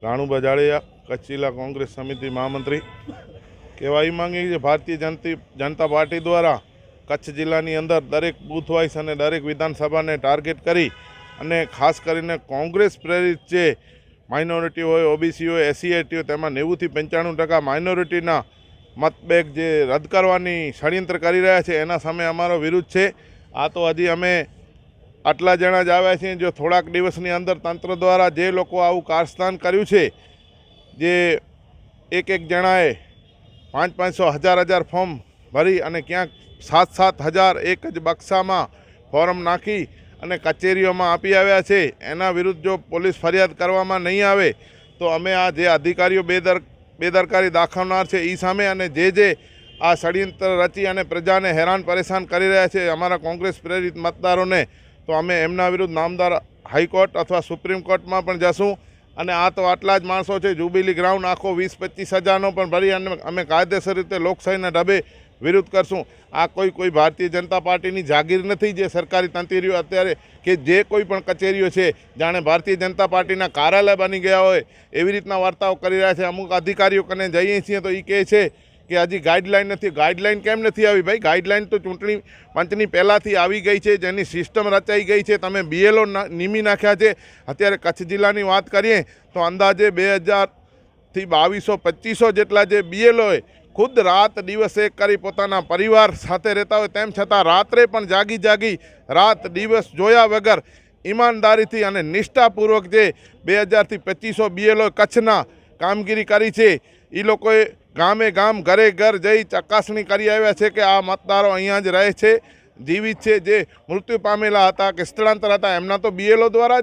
राणू बजाड़िया कच्छ जिला कांग्रेस समिति महामंत्री कहेवाई मांगी कि भारतीय जनता पार्टी द्वारा कच्छ जिल्लानी अंदर दरेक बूथ वाइस और दरेक विधानसभा ने टार्गेट करी अने खास करीने कांग्रेस प्रेरित जे माइनोरिटी हो ओबीसी हो एससी हो तेमां 90 થી 95% माइनोरिटीना मतबेग जे रद्द करवानी षड्यंत्र करी रह्या छे एना सामे अमारो विरोध छे। आ तो हजी अमे आटला जणा ज आव्या छीए जो थोड़ाक दिवसनी अंदर तंत्र द्वारा जे लोको आवुं कारस्थान कर्युं छे जे एक जणाए 500 1000 फॉर्म भरी अने क्यांक 7 हज़ार एक ज बक्सामां फॉर्म नाखी अने कचेरीओमां आपी आव्या छे एना विरुद्ध जो पोलीस फरियाद करवामां नहीं आवे तो अमे आ जे अधिकारीओ बेदरकारी दाखवनार छे ई सामे अने जे आ षड्यंत्र रची अने प्रजाने हैरान परेशान करी रह्या छे अमारा कांग्रेस प्रेरित मतदारोने तो अमे एमना विरुद्ध नामदार हाईकोर्ट अथवा सुप्रीम कोर्ट में पण जशुं अने आ तो आटला ज माणसो छे जुबिली ग्राउंड आखो 20-25 हज़ारनो पण भरी अने अमे कायदेसर रीते लोकशाहीना ढबे विरोध करशुं। आ कोई भारतीय जनता पार्टी जागीर नहीं जे सरकारी तंत्रीओ अत्यारे के जे कोई पण कचेरीओ छे जाणे भारतीय जनता पार्टी कार्यालय बनी गया होय एवी रीतना वार्ताओ करी रह्या छे। अमुक अधिकारीओ कने जईए छीए तो ई कहे छे कि हजी गाइडलाइन नहीं। गाइडलाइन केम नहीं आई भाई? गाइडलाइन तो चूंटणी पंचनी पहलाथी आवी गई है जेनी सिस्टम रचाई गई है। तमे बीएलओ नीमी नाख्या छे। अत्यारे कच्छ जिल्लानी वात करीए तो अंदाजे 2000 થી 2200-2500 जेटला जे बीएलओ खुद रात दिवस एक करी पोताना परिवार साथे रहता हो तेम छतां रात्रे पण जागी रात दिवस जोया वगर ईमानदारीथी अने निष्ठापूर्वक जे 2000 થી 2500 बीएलओ कच्छना कामगीरी करी छे ई लोकोए गामे गाम घरे घर जई चकासणी करी आव्या छे कि आ मतदारो अहींया ज रहे छे जीवित छे। जे मृत्यु पामेला हता के स्थळांतर हता एमना तो बीएलओ द्वारा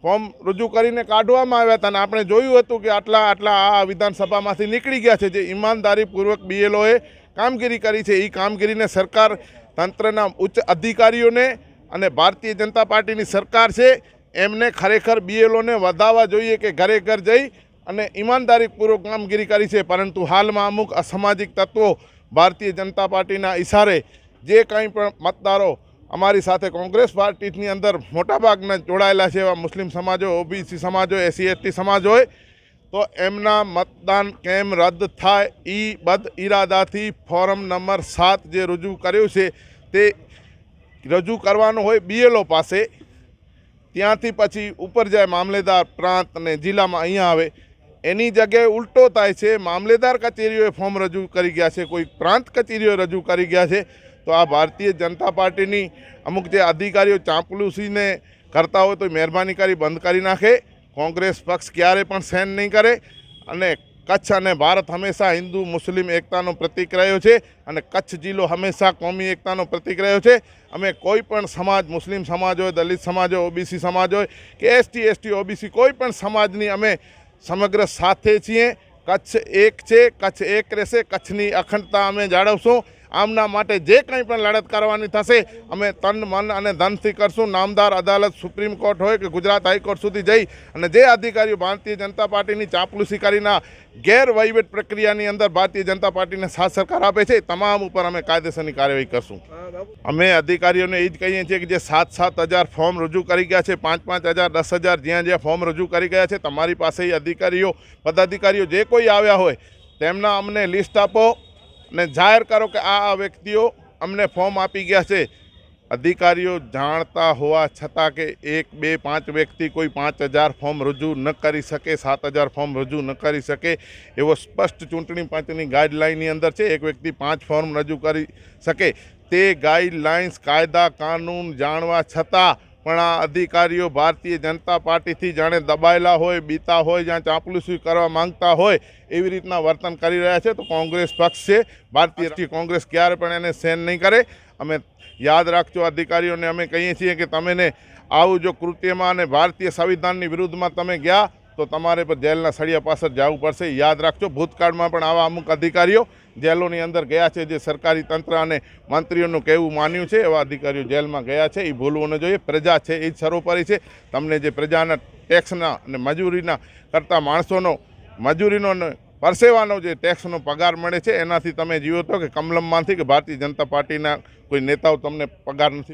फॉर्म रजू करीने काढवामां आव्या हता। आपणे जोयुं हतुं कि आटला आ विधानसभामांथी निकળી गया छे जे ईमानदारीपूर्वक बीएलओए कामगीरी करी छे। ई कामगीरीने सरकार तंत्रना उच्च अधिकारीओने अने भारतीय जनता पार्टीनी सरकार छे एमने खरेखर बीएलओने वधाववा जोईए कि घरे घर जई अने ईमानदारीपूर्वक कामगीरी करी छे। परंतु हाल में अमुक असामाजिक तत्वों भारतीय जनता पार्टीना इशारे जे कंई पण मतदारों अमारी साथे कांग्रेस पार्टीनी अंदर मोटाभागना जोड़ायेला छे एवा मुस्लिम समाजो ओबीसी समाजो एससी एसटी समाज होय तो एमना मतदान केम रद्द थाय ई बद इरादाथी फॉर्म नंबर 7 जे रजू कर्युं छे ते रजू करवानो होय बीएलओ पासे त्यांथी पछी उपर जाए मामलेदार प्रांत ने जिला में अहींया आवे एनी जगह उल्टो थाय छे। मामलेदार कचेरीओए फॉर्म रजू करी गया है कोई प्रांत कचेरीओ रजू करी गया है। तो आ भारतीय जनता पार्टी अमुक जे अधिकारीओ चांपलूसी ने करता हो तो मेहरबानी करी बंद करी नाखे। कांग्रेस पक्ष क्यारे पण सहन नहीं करे अने कच्छ अने भारत हमेशा हिंदू मुस्लिम एकतानो प्रतीक रह्यो छे अने कच्छ जिल्लो हमेशा कौमी एकतानो प्रतीक रह्यो छे। अमे कोई पण समाज मुस्लिम समाज होय दलित समाज होय ओबीसी समाज होय के एसटी एसटी ओबीसी कोई पण समाजनी अमे समग्र साथे छीए। कच्छ एक छे, कच्छ एक रहेशे, कच्छनी अखंडता अमे जाळवशुं। आमना माटे जे कंई पण लड़त करवानी थशे अमे तन मन अने धनथी करशुं। नामदार अदालत सुप्रीम कोर्ट होय के गुजरात हाईकोर्ट सुधी जई अने जे अधिकारीओ भारतीय जनता पार्टीनी चापलूसी करीने गैरवहीवट प्रक्रियानी अंदर भारतीय जनता पार्टीने साथ सरकार आपे छे तमाम उपर अमे कायदेसरनी कार्यवाही करशुं। अमे अधिकारीओने ए ज कहीए छीए कि जे 7-7 हज़ार फॉर्म रजू करी गया है 5-5 हज़ार 10 हज़ार ज्यां फॉर्म रजू करी गया है तमारी पासे अधिकारीओ पदाधिकारीओ जे कोई आव्या होय तेमना अमने लिस्ट आपो ने जाहिर करो कि आ व्यक्तिओ अमने फॉर्म आपी गया है। अधिकारीओ जाणता होवा छतां के 1-2-5 व्यक्ति कोई 5,000 फॉर्म रजू न करी सके 7,000 फॉर्म रजू न करी सके एवो स्पष्ट चूंटणी पंचनी गाइडलाइननी अंदर छे। एक व्यक्ति 5 फॉर्म रजू करी सके ते गाइडलाइन्स कायदा कानून जाणवा छतां पण आ अधिकारीओ भारतीय जनता पार्टी थी जाने दबायेला होय बीता होय ज्यां चापलूसी करवा मांगता होय एवी रीतना वर्तन करी रह्या छे। तो कांग्रेस पक्ष छे भारतीय कांग्रेस क्यारे पण एने सहन नहीं करे। अमे याद राखजो अधिकारीओने अमे कहीए छीए कि तमेने आवुं जो कृत्यमां अने भारतीय संविधाननी विरुद्धमां तमे गया तो तमारे पर जेलना सळिया पाछळ जवुं पड़शे। याद राखजो भूतकाळमां पण आवा अमुक अधिकारीओ जेलोनी अंदर गया है जे सरकारी तंत्र अने मंत्रीओनुं कहेवुं मान्युं छे एवा अधिकारीओ जेलमां गया है। ए भूलवुं न जोईए। प्रजा छे ए सर्वोपरि छे। तमने जे प्रजाना टेक्सना अने मजूरीना करता माणसोनो मजूरीनो अने परसेवानो जे टेक्सनो पगार मळे छे एनाथी तमे जीवो तो कि कमलममांथी कि भारतीय जनता पार्टीना कोई नेताओ तमने पगार नथी